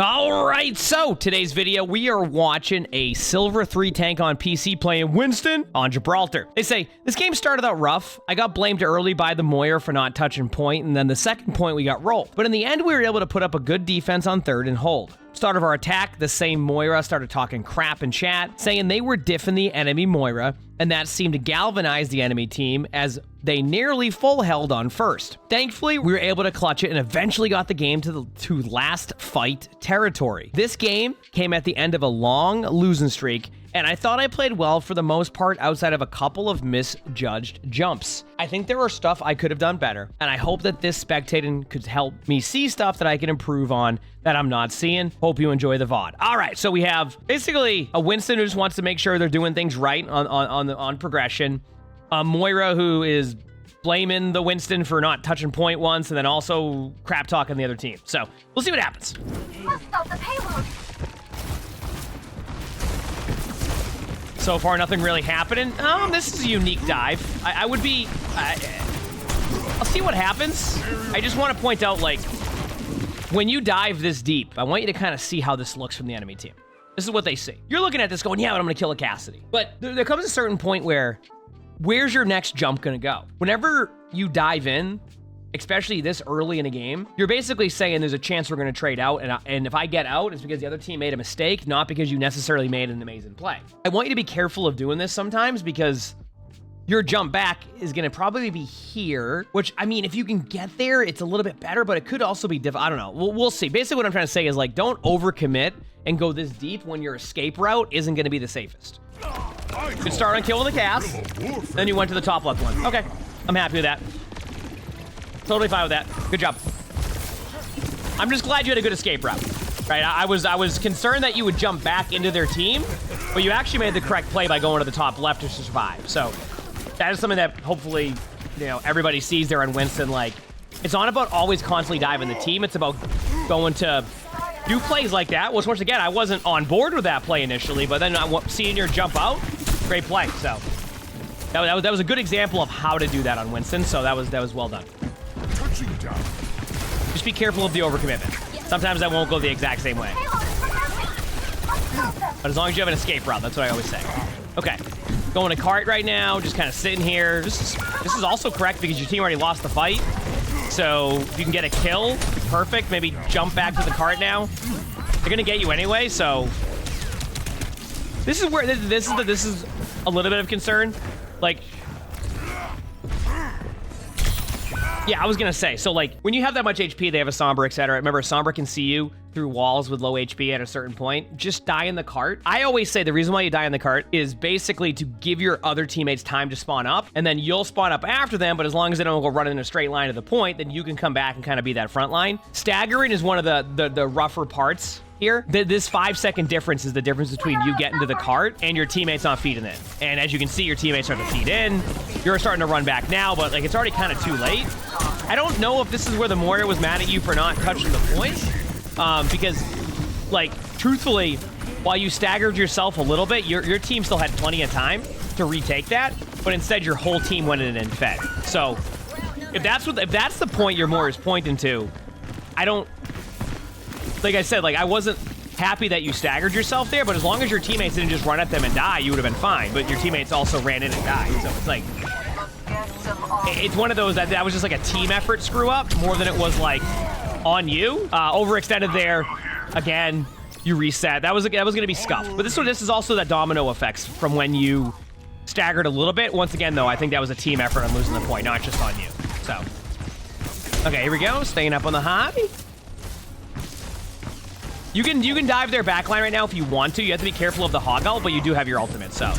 All right, so today's video, we are watching a Silver 3 tank on PC playing Winston on Gibraltar. They say, this game started out rough. I got blamed early by the Moira for not touching point, and then the second point we got rolled. But in the end, we were able to put up a good defense on third and hold. Start of our attack, the same Moira started talking crap in chat, saying they were diffing the enemy Moira, and that seemed to galvanize the enemy team as they nearly full held on first. Thankfully, we were able to clutch it and eventually got the game to last fight territory. This game came at the end of a long losing streak, and I thought I played well for the most part outside of a couple of misjudged jumps. I think there were stuff I could have done better, and I hope that this spectating could help me see stuff that I can improve on that I'm not seeing. Hope you enjoy the VOD. All right, so we have basically a Winston who just wants to make sure they're doing things right on progression. A Moira who is blaming the Winston for not touching point once, and then also crap talking the other team. So we'll see what happens. Must stop the payload. So far, nothing really happening. This is a unique dive. I'll see what happens. I just want to point out, like, when you dive this deep, I want you to kind of see how this looks from the enemy team. This is what they see. You're looking at this going, yeah, but I'm going to kill a Cassidy. But there comes a certain point where, where's your next jump going to go? Whenever you dive in, especially this early in a game, you're basically saying there's a chance we're going to trade out, and if I get out, it's because the other team made a mistake, not because you necessarily made an amazing play. I want you to be careful of doing this sometimes because your jump back is going to probably be here, which, I mean, if you can get there, it's a little bit better, but it could also be difficult. I don't know. We'll see. Basically, what I'm trying to say is, like, don't overcommit and go this deep when your escape route isn't going to be the safest. Good start on killing the Cass. Then you went to the top left one. Okay. I'm happy with that. Totally fine with that. Good job. I'm just glad you had a good escape route, right? I was concerned that you would jump back into their team, but you actually made the correct play by going to the top left to survive. So that is something that hopefully, you know, everybody sees there on Winston. Like, it's not about always constantly diving the team. It's about going to do plays like that. Which, once again, I wasn't on board with that play initially, but then seeing your jump out, great play. So that was a good example of how to do that on Winston. So that was well done. Just be careful of the overcommitment. Sometimes that won't go the exact same way. But as long as you have an escape route, that's what I always say. Okay, going to cart right now, just kind of sitting here. This is also correct because your team already lost the fight. So if you can get a kill, perfect. Maybe jump back to the cart now. They're gonna get you anyway, so this is where this is a little bit of concern. Like, yeah, I was gonna say, so like, when you have that much HP, they have a Sombra, etc. Remember, a Sombra can see you through walls with low HP at a certain point. Just die in the cart. I always say the reason why you die in the cart is basically to give your other teammates time to spawn up, and then you'll spawn up after them, but as long as they don't go running in a straight line to the point, then you can come back and kind of be that front line. Staggering is one of the rougher parts here. This 5-second difference is the difference between you getting to the cart and your teammates not feeding in. And as you can see, your teammates start to feed in. You're starting to run back now, but like, it's already kind of too late. I don't know if this is where the Moira was mad at you for not touching the point, because, like, truthfully, while you staggered yourself a little bit, your team still had plenty of time to retake that, but instead your whole team went in and fed. So if that's the point your Moira's pointing to, I don't, like I said, like, I wasn't happy that you staggered yourself there, but as long as your teammates didn't just run at them and die, you would have been fine. But your teammates also ran in and died, so it's like, it's one of those that was just like a team effort screw up more than it was like on you. Overextended there. Again, you reset. That was going to be scuffed. But this is also that domino effects from when you staggered a little bit. Once again, though, I think that was a team effort on losing the point, not just on you. So, okay, here we go. Staying up on the high. You can dive their backline right now if you want to. You have to be careful of the hog ult, but you do have your ultimate, so.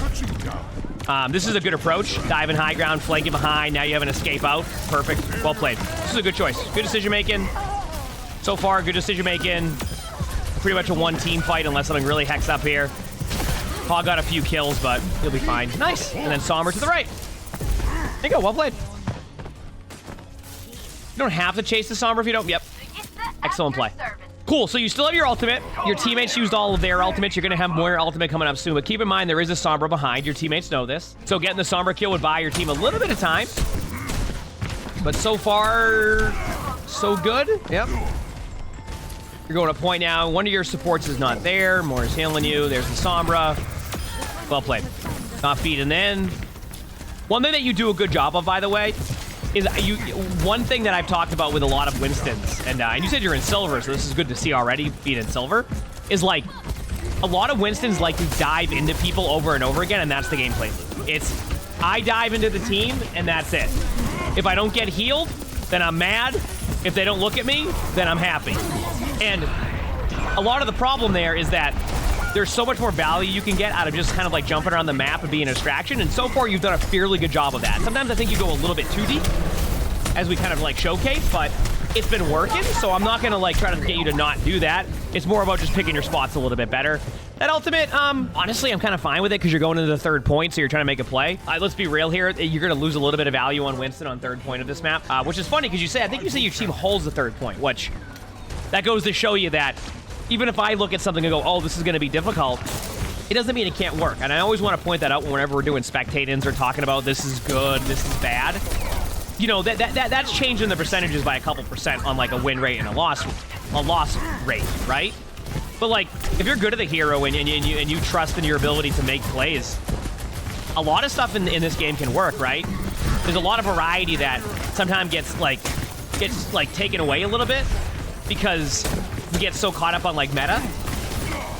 This is a good approach. Diving high ground, flanking behind. Now you have an escape out. Perfect. Well played. This is a good choice. Good decision making. So far, good decision making. Pretty much a one-team fight unless something really hecks up here. Hog got a few kills, but he'll be fine. Nice. And then Sombra to the right. There you go. Well played. You don't have to chase the Sombra if you don't. Yep. Excellent play. Cool, so you still have your ultimate. Your teammates used all of their ultimates. You're going to have more ultimate coming up soon. But keep in mind, there is a Sombra behind. Your teammates know this. So getting the Sombra kill would buy your team a little bit of time. But so far, so good. Yep. You're going to point now. One of your supports is not there. Moira's handling you. There's the Sombra. Well played. Not feeding in. One thing that you do a good job of, by the way, is one thing that I've talked about with a lot of Winstons, and you said you're in silver, so this is good to see already, being in silver, is like, a lot of Winstons like to dive into people over and over again, and that's the gameplay loop. It's, I dive into the team, and that's it. If I don't get healed, then I'm mad. If they don't look at me, then I'm happy. And a lot of the problem there is that there's so much more value you can get out of just kind of like jumping around the map and being a distraction, and so far you've done a fairly good job of that. Sometimes I think you go a little bit too deep, as we kind of like showcase, but it's been working, so I'm not gonna like try to get you to not do that. It's more about just picking your spots a little bit better. That ultimate, honestly, I'm kind of fine with it because you're going into the third point, so you're trying to make a play. Let's be real here. You're going to lose a little bit of value on Winston on third point of this map, which is funny because I think you say your team holds the third point, which that goes to show you that even if I look at something and go, oh, this is going to be difficult, it doesn't mean it can't work. And I always want to point that out whenever we're doing spectatings or talking about this is good, this is bad. You know, that's changing the percentages by a couple percent on like a win rate and a loss rate, right? But like, if you're good at the hero and you trust in your ability to make plays, a lot of stuff in this game can work, right? There's a lot of variety that sometimes gets taken away a little bit because we get so caught up on like meta,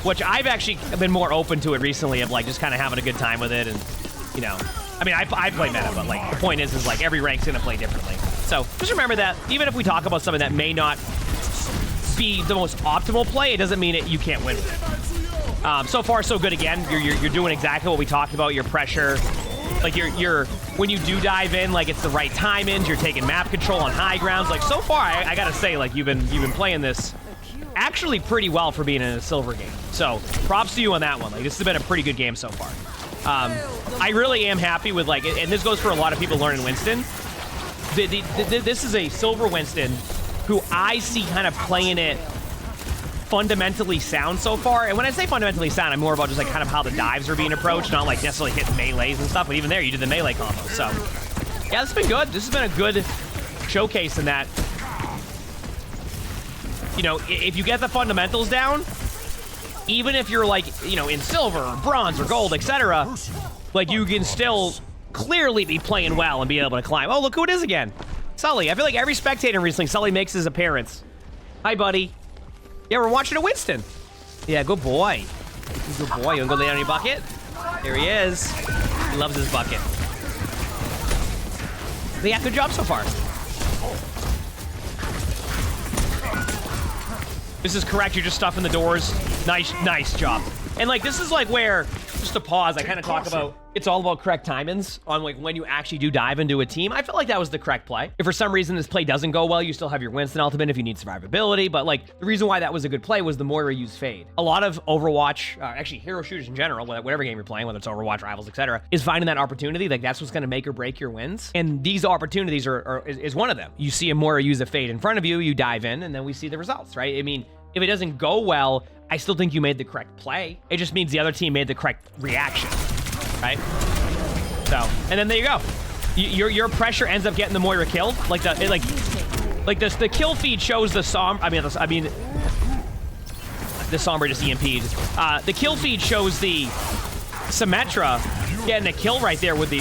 which I've actually been more open to it recently of like just kind of having a good time with it. And you know, I mean, I play meta, but like the point is like every rank's gonna play differently. So just remember that even if we talk about something that may not be the most optimal play, it doesn't mean you can't win with it. So far, so good again. You're doing exactly what we talked about. Your pressure, like you're when you do dive in, like it's the right timings. You're taking map control on high grounds. Like so far, I gotta say, like you've been playing this actually pretty well for being in a silver game. So props to you on that one. Like this has been a pretty good game so far. I really am happy with like, and this goes for a lot of people learning Winston. This is a silver Winston who I see kind of playing it fundamentally sound so far. And when I say fundamentally sound, I'm more about just like kind of how the dives are being approached, not like necessarily hitting melees and stuff, but even there, you did the melee combo. So yeah, this has been good. This has been a good showcase in that, you know, if you get the fundamentals down, even if you're like, you know, in silver or bronze or gold, etc., like you can still clearly be playing well and be able to climb. Oh, look who it is again. Sully. I feel like every spectator recently, Sully makes his appearance. Hi, buddy. Yeah, we're watching a Winston. Yeah, good boy. Good boy. You wanna go lay on your bucket? There he is. He loves his bucket. But yeah, good job so far. This is correct. You're just stuffing the doors. Nice job. And like, this is like where, just to pause, I kind of talk about, it's all about correct timings on like when you actually do dive into a team. I felt like that was the correct play. If for some reason this play doesn't go well, you still have your Winston ultimate if you need survivability. But like, the reason why that was a good play was the Moira used Fade. A lot of Overwatch, actually hero shooters in general, whatever game you're playing, whether it's Overwatch, Rivals, etc., is finding that opportunity. Like that's what's going to make or break your wins. And these opportunities is one of them. You see a Moira use a Fade in front of you, you dive in, and then we see the results, right? I mean, if it doesn't go well, I still think you made the correct play. It just means the other team made the correct reaction, right? So, and then there you go. Your pressure ends up getting the Moira killed. Like the kill feed shows the Sombra. I mean, the Sombra just EMP'd. The kill feed shows the Symmetra getting a kill right there with the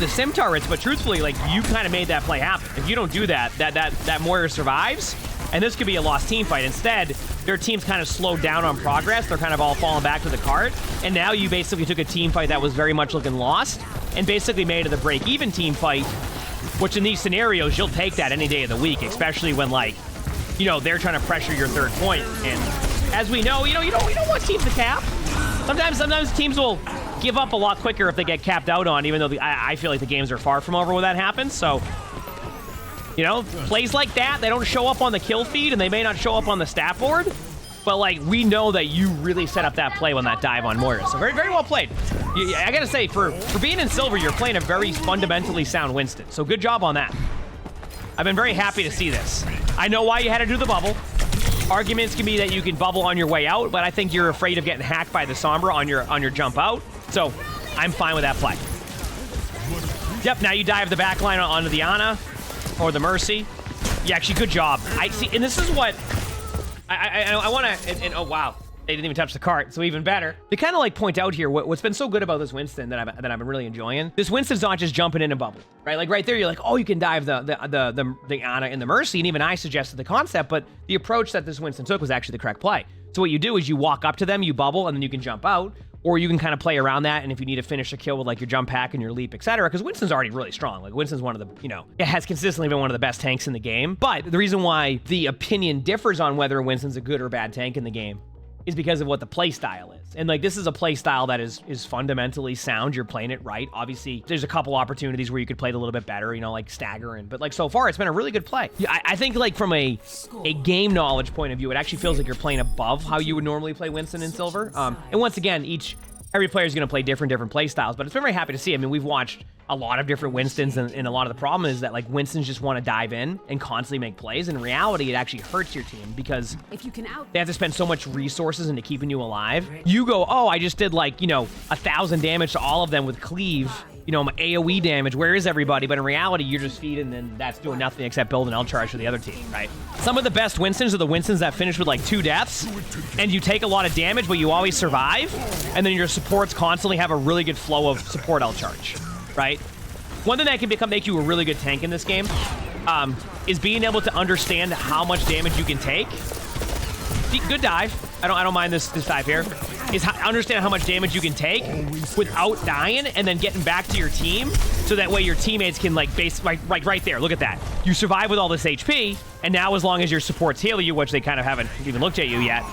sim turrets, but truthfully, like, you kind of made that play happen. If you don't do that, that Moira survives, and this could be a lost team fight. Instead, their team's kind of slowed down on progress. They're kind of all falling back to the cart, and now you basically took a team fight that was very much looking lost, and basically made it a break-even team fight, which in these scenarios, you'll take that any day of the week, especially when, like, you know, they're trying to pressure your third point. And as we know, you don't want teams to cap. Sometimes teams will give up a lot quicker if they get capped out on, even though I feel like the games are far from over when that happens. So, you know, plays like that, they don't show up on the kill feed, and they may not show up on the stat board, but, like, we know that you really set up that play on that dive on Moira. So very, very well played. I gotta say, for being in silver, you're playing a very fundamentally sound Winston. So good job on that. I've been very happy to see this. I know why you had to do the bubble. Arguments can be that you can bubble on your way out, but I think you're afraid of getting hacked by the Sombra on your jump out. So I'm fine with that play. Yep, now you dive the back line onto the Ana or the Mercy. Yeah, actually, good job. I see, and this is what I want to. And oh wow, they didn't even touch the cart, so even better. They kind of like point out here what's been so good about this Winston that I've been really enjoying. This Winston's not just jumping in a bubble, right? Like right there, you're like, oh, you can dive the Ana and the Mercy, and even I suggested the concept, but the approach that this Winston took was actually the correct play. So what you do is you walk up to them, you bubble, and then you can jump out. Or you can kind of play around that, and if you need to finish a kill with like your jump pack and your leap, etc., because Winston's already really strong. Like Winston's one of the, it has consistently been one of the best tanks in the game. But the reason why the opinion differs on whether Winston's a good or bad tank in the game is because of what the play style is. And like this is a play style that is fundamentally sound. You're playing it right. Obviously, there's a couple opportunities where you could play it a little bit better, like staggering. But like so far, it's been a really good play. Yeah, I think like from a game knowledge point of view, it actually feels like you're playing above how you would normally play Winston in Silver. And once again, every player is going to play different play styles, but it's been very happy to see. I mean, we've watched a lot of different Winstons, and a lot of the problem is that like Winstons just want to dive in and constantly make plays. In reality, it actually hurts your team because they have to spend so much resources into keeping you alive. You go, oh, I just did like 1,000 damage to all of them with cleave. My AoE damage, where is everybody? But in reality, you're just feeding, and that's doing nothing except build an L charge for the other team, right? Some of the best Winstons are the Winstons that finish with like 2 deaths, and you take a lot of damage, but you always survive, and then your supports constantly have a really good flow of support L charge, right? One thing that can make you a really good tank in this game is being able to understand how much damage you can take. Good dive. I don't mind this dive here. Is understand how much damage you can take without dying and then getting back to your team, so that way your teammates can like right there. Look at that. You survive with all this HP, and now as long as your supports heal you, which they kind of haven't even looked at you yet,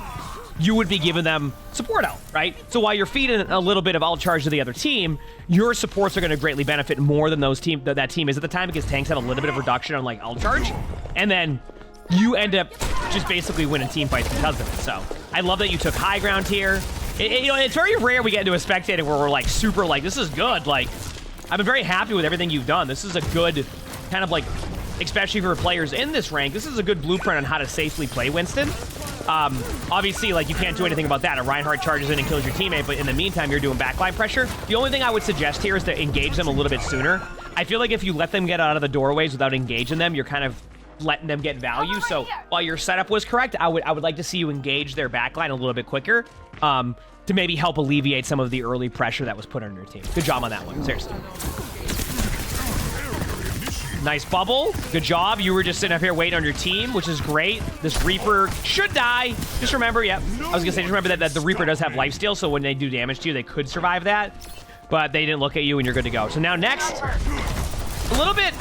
you would be giving them support out, right? So while you're feeding a little bit of alt charge to the other team, your supports are going to greatly benefit more than that team is at the time, because tanks have a little bit of reduction on like alt charge, and then you end up just basically winning team fights because of it. So I love that you took high ground here. It's very rare we get into a spectator where we're like super like, this is good. Like, I've been very happy with everything you've done. This is a good kind of like, especially for players in this rank, this is a good blueprint on how to safely play Winston. Obviously, like, you can't do anything about that. A Reinhardt charges in and kills your teammate, but in the meantime, you're doing backline pressure. The only thing I would suggest here is to engage them a little bit sooner. I feel like if you let them get out of the doorways without engaging them, you're kind of letting them get value. So while your setup was correct, I would like to see you engage their backline a little bit quicker to maybe help alleviate some of the early pressure that was put on your team. Good job on that one, seriously. Nice bubble. Good job. You were just sitting up here waiting on your team, which is great. This Reaper should die. Just remember, I was going to say, just remember that the Reaper does have lifesteal, so when they do damage to you, they could survive that. But they didn't look at you, and you're good to go. So now next, a little bit...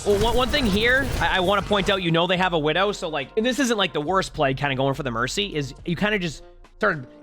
one thing here, I want to point out, they have a Widow, so like, and this isn't like the worst play, kind of going for the Mercy, is you kind of just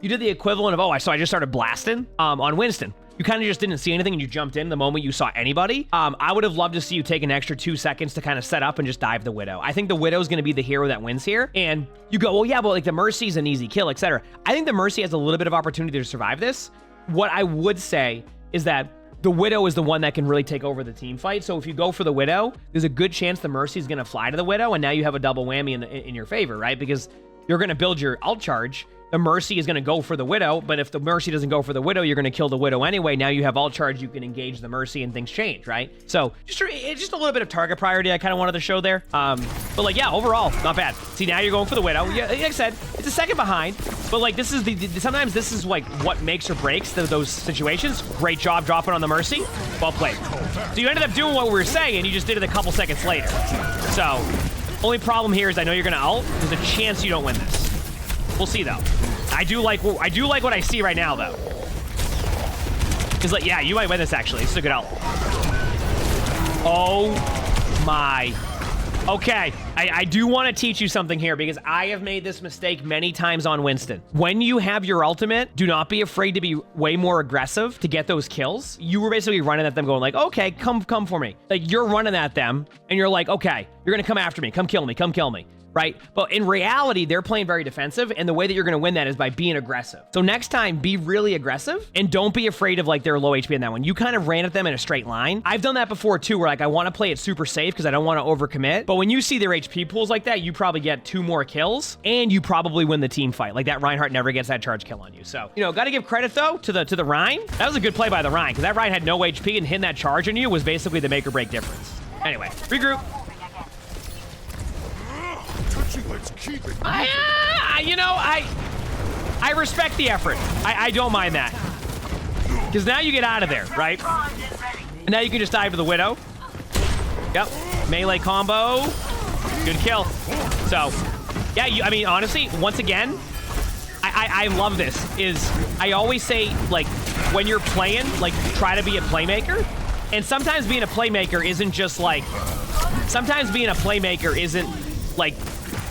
you did the equivalent of, I just started blasting on Winston. You kind of just didn't see anything and you jumped in the moment you saw anybody. I would have loved to see you take an extra 2 seconds to kind of set up and just dive the Widow. I think the Widow is going to be the hero that wins here. And you go, well, yeah, but like the Mercy's an easy kill, etc. I think the Mercy has a little bit of opportunity to survive this. What I would say is that the Widow is the one that can really take over the team fight. So if you go for the Widow, there's a good chance the Mercy is going to fly to the Widow, and now you have a double whammy in your favor, right? Because you're going to build your alt charge. The Mercy is going to go for the Widow, but if the Mercy doesn't go for the Widow, you're going to kill the Widow anyway. Now you have alt charge, you can engage the Mercy, and things change, right? So just a little bit of target priority I kind of wanted to show there. But like, yeah, overall, not bad. See, now you're going for the Widow. Yeah, like I said, it's a second behind, but like this is sometimes this is like what makes or breaks those situations. Great job dropping on the Mercy. Well played. So you ended up doing what we were saying, you just did it a couple seconds later. So only problem here is I know you're going to ult. There's a chance you don't win this. We'll see though. I do like what I see right now though. Cause like, yeah, you might win this actually. This is a good ult. Oh my. Okay, I do want to teach you something here because I have made this mistake many times on Winston. When you have your ultimate, do not be afraid to be way more aggressive to get those kills. You were basically running at them going like, okay, come for me. Like you're running at them and you're like, okay, you're gonna come after me. Come kill me. Right? But in reality, they're playing very defensive, and the way that you're going to win that is by being aggressive. So next time, be really aggressive, and don't be afraid of like their low HP in that one. You kind of ran at them in a straight line. I've done that before too, where like I want to play it super safe because I don't want to overcommit. But when you see their HP pools like that, you probably get 2 more kills, and you probably win the team fight. Like that Reinhardt never gets that charge kill on you. So, got to give credit though to the Rein. That was a good play by the Rein, because that Rein had no HP, and hitting that charge on you was basically the make or break difference. Anyway, regroup. Let's keep it. I respect the effort. I don't mind that. Because now you get out of there, right? And now you can just dive to the Widow. Yep. Melee combo. Good kill. So, yeah, I mean, honestly, once again, I love this. I always say, like, when you're playing, like, try to be a playmaker. And sometimes being a playmaker isn't just, like... Sometimes being a playmaker isn't, like,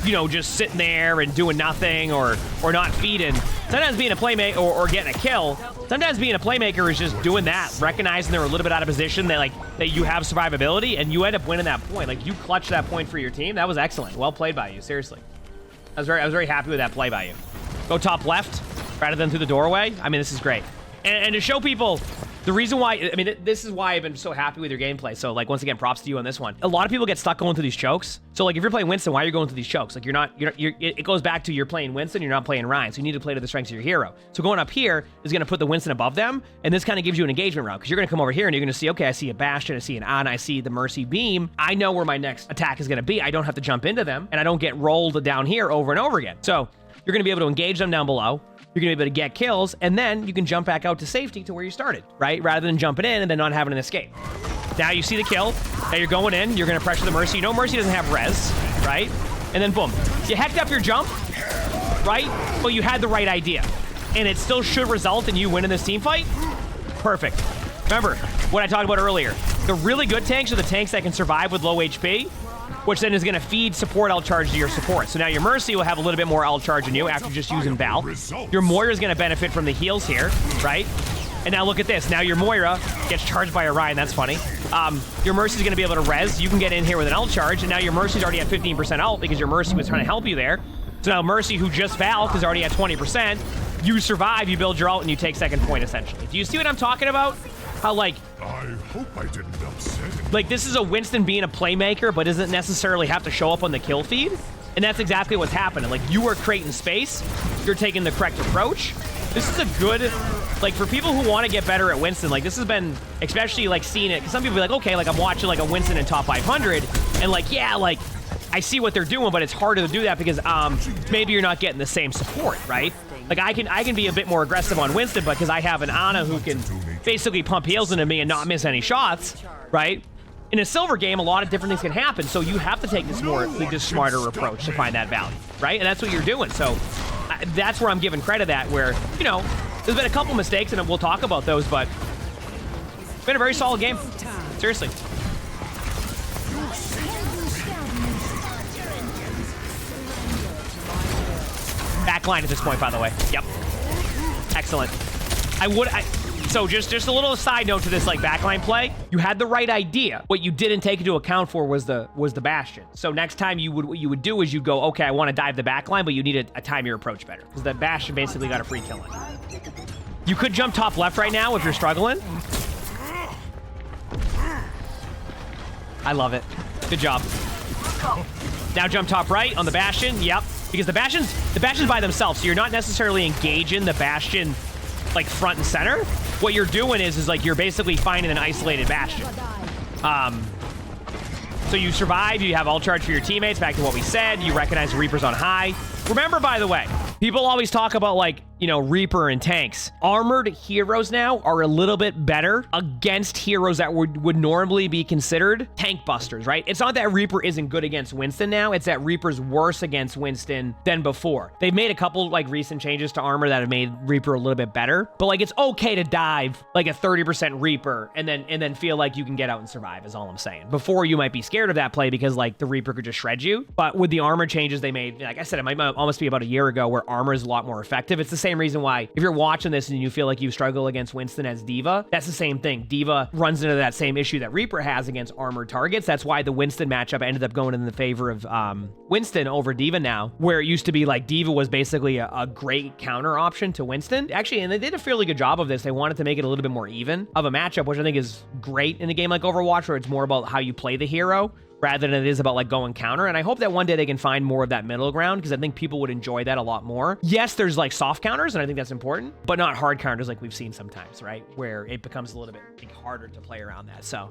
you know, just sitting there and doing nothing or not feeding. Sometimes being a playmaker or getting a kill, sometimes being a playmaker is just doing that, recognizing they're a little bit out of position, that you have survivability, and you end up winning that point. Like, you clutched that point for your team. That was excellent. Well played by you, seriously. I was very happy with that play by you. Go top left rather than through the doorway. I mean, this is great. And to show people the reason why, I mean, this is why I've been so happy with your gameplay. So, like, once again, props to you on this one. A lot of people get stuck going through these chokes. So, like, if you're playing Winston, why are you going through these chokes? Like, it goes back to you're playing Winston, you're not playing Ryan. So you need to play to the strengths of your hero. So going up here is going to put the Winston above them. And this kind of gives you an engagement round, because you're going to come over here and you're going to see, okay, I see a Bastion, I see an Ana, I see the Mercy beam. I know where my next attack is going to be. I don't have to jump into them, and I don't get rolled down here over and over again. So you're going to be able to engage them down below. You're going to be able to get kills, and then you can jump back out to safety to where you started, right? Rather than jumping in and then not having an escape. Now you see the kill. Now you're going in. You're going to pressure the Mercy. You know Mercy doesn't have res, right? And then boom. You hecked up your jump, right? But you had the right idea. And it still should result in you winning this team fight. Perfect. Remember what I talked about earlier. The really good tanks are the tanks that can survive with low HP, which then is going to feed support L charge to your support. So now your Mercy will have a little bit more L charge than you after just using Val. Your Moira is going to benefit from the heals here, right? And now look at this. Now your Moira gets charged by Orion. That's funny. Your Mercy is going to be able to res. You can get in here with an L charge, and now your Mercy's already at 15% ult because your Mercy was trying to help you there. So now Mercy, who just Val, is already at 20%. You survive, you build your ult, and you take second point, essentially. Do you see what I'm talking about? How, like... I hope I didn't upset him. Like, this is a Winston being a playmaker, but doesn't necessarily have to show up on the kill feed. And that's exactly what's happening. Like, you are creating space. You're taking the correct approach. This is a good... Like, for people who want to get better at Winston, like, this has been... Especially, like, seeing it... Because some people be like, okay, like, I'm watching, like, a Winston in top 500. And, like, yeah, like... I see what they're doing, but it's harder to do that because maybe you're not getting the same support, right? Like, I can be a bit more aggressive on Winston, but because I have an Ana who can basically pump heals into me and not miss any shots, right? In a silver game, a lot of different things can happen, so you have to take this smarter approach to find that value, right? And that's what you're doing. So that's where I'm giving credit at, where, you know, there's been a couple mistakes, and we'll talk about those, but it's been a very solid game. Seriously. Backline at this point, by the way. Yep. Excellent. So just a little side note to this, like, backline play. You had the right idea. What you didn't take into account for was the Bastion. So next time what you would do is you'd go, okay, I want to dive the backline, but you need to time your approach better, because the Bastion basically got a free kill in. You could jump top left right now if you're struggling. I love it. Good job. Now jump top right on the Bastion. Yep. Because the Bastion's by themselves, so you're not necessarily engaging the Bastion, like, front and center. What you're doing is like, you're basically finding an isolated Bastion. So you survive, you have all charge for your teammates, back to what we said, you recognize the Reaper's on high. Remember, by the way, people always talk about, like, you know, Reaper and tanks. Armored heroes now are a little bit better against heroes that would normally be considered tank busters, right? It's not that Reaper isn't good against Winston now, it's that Reaper's worse against Winston than before. They've made a couple, like, recent changes to armor that have made Reaper a little bit better, but, like, it's okay to dive like a 30% Reaper and then feel like you can get out and survive, is all I'm saying. Before, you might be scared of that play because, like, the Reaper could just shred you, but with the armor changes they made, like I said, it might almost be about a year ago, where armor is a lot more effective. It's the same reason why, if you're watching this and you feel like you struggle against Winston as D.Va, that's the same thing. D.Va runs into that same issue that Reaper has against armored targets. That's why the Winston matchup ended up going in the favor of Winston over D.Va now, where it used to be like D.Va was basically a great counter option to Winston. Actually, and they did a fairly good job of this. They wanted to make it a little bit more even of a matchup, which I think is great in a game like Overwatch, where it's more about how you play the hero rather than it is about, like, going counter. And I hope that one day they can find more of that middle ground, because I think people would enjoy that a lot more. Yes, there's, like, soft counters, and I think that's important, but not hard counters like we've seen sometimes, right? Where it becomes a little bit, like, harder to play around that. So,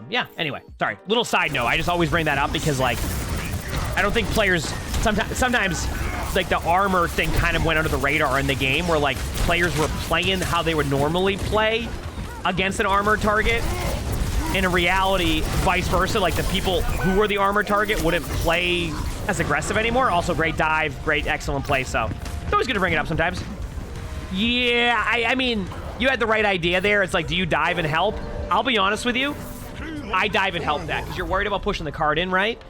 yeah, anyway, sorry. Little side note. I just always bring that up because, like, I don't think players, sometimes like the armor thing kind of went under the radar in the game where like players were playing how they would normally play against an armored target. And in reality, vice versa, like the people who were the armored target wouldn't play as aggressive anymore. Also, great dive, great, excellent play. So it's always good to bring it up sometimes. Yeah, I mean, you had the right idea there. It's like, do you dive and help? I'll be honest with you. I dive and help that because you're worried about pushing the card in, right?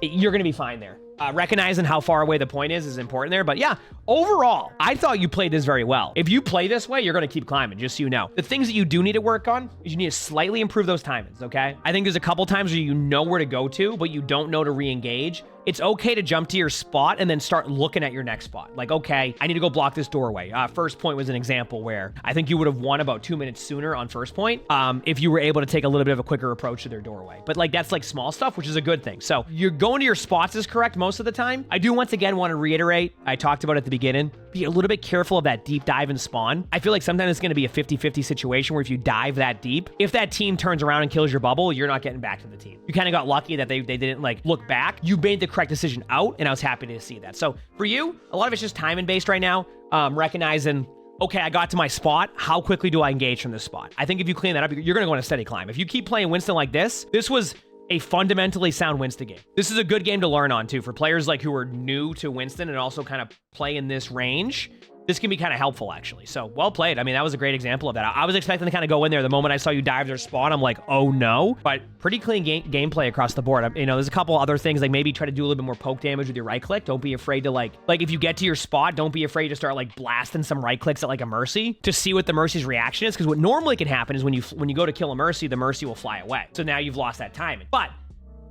You're going to be fine there. Recognizing how far away the point is important there. But yeah, overall, I thought you played this very well. If you play this way, you're going to keep climbing, just so you know. The things that you do need to work on is you need to slightly improve those timings, okay? I think there's a couple times where you know where to go to, but you don't know to re-engage. It's okay to jump to your spot and then start looking at your next spot. Like, okay, I need to go block this doorway. First point was an example where I think you would have won about 2 minutes sooner on first point if you were able to take a little bit of a quicker approach to their doorway. But like, that's like small stuff, which is a good thing. So you're going to your spots is correct most of the time. I do once again want to reiterate, I talked about at the beginning, be a little bit careful of that deep dive and spawn. I feel like sometimes it's going to be a 50-50 situation where if you dive that deep, if that team turns around and kills your bubble, you're not getting back to the team. You kind of got lucky that they didn't like look back. You made the correct decision out, and I was happy to see that. So for you, a lot of it's just timing based right now, recognizing, okay, I got to my spot. How quickly do I engage from this spot? I think if you clean that up, you're going to go on a steady climb. If you keep playing Winston like this was a fundamentally sound Winston game. This is a good game to learn on too for players like who are new to Winston and also kind of play in this range. This can be kind of helpful, actually. So, well played. I mean, that was a great example of that. I was expecting to kind of go in there. The moment I saw you dive their spawn, I'm like, oh no. But pretty clean gameplay across the board. You know, there's a couple other things, like maybe try to do a little bit more poke damage with your right click. Don't be afraid to like if you get to your spot, don't be afraid to start like blasting some right clicks at like a Mercy to see what the Mercy's reaction is. Because what normally can happen is when you go to kill a Mercy, the Mercy will fly away. So now you've lost that timing. But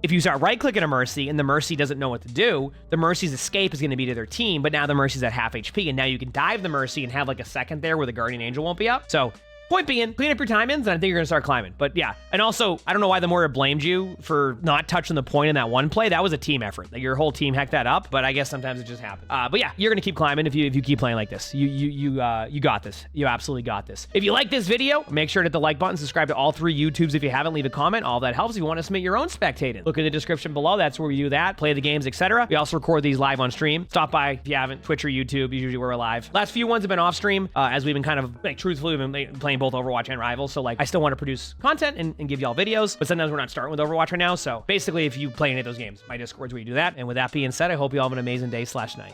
if you start right-clicking a Mercy and the Mercy doesn't know what to do, the Mercy's escape is going to be to their team, but now the Mercy's at half HP, and now you can dive the Mercy and have like a second there where the Guardian Angel won't be up. So point being, clean up your timings, and I think you're going to start climbing. But yeah, and also, I don't know why the Moira blamed you for not touching the point in that one play. That was a team effort. Like your whole team hecked that up, but I guess sometimes it just happens. But yeah, you're going to keep climbing if you keep playing like this. You got this. You absolutely got this. If you like this video, make sure to hit the like button, subscribe to all 3 YouTubes if you haven't, leave a comment. All that helps. If you want to submit your own spectating, look in the description below. That's where we do that, play the games, etc. We also record these live on stream. Stop by if you haven't, Twitch or YouTube. Usually we're live. Last few ones have been off stream as we've been kind of, like, truthfully, we've been playing both Overwatch and Rivals. So like, I still want to produce content and give y'all videos, but sometimes we're not starting with Overwatch right now. So basically, if you play any of those games, my Discord's where you do that. And with that being said, I hope you all have an amazing day/night.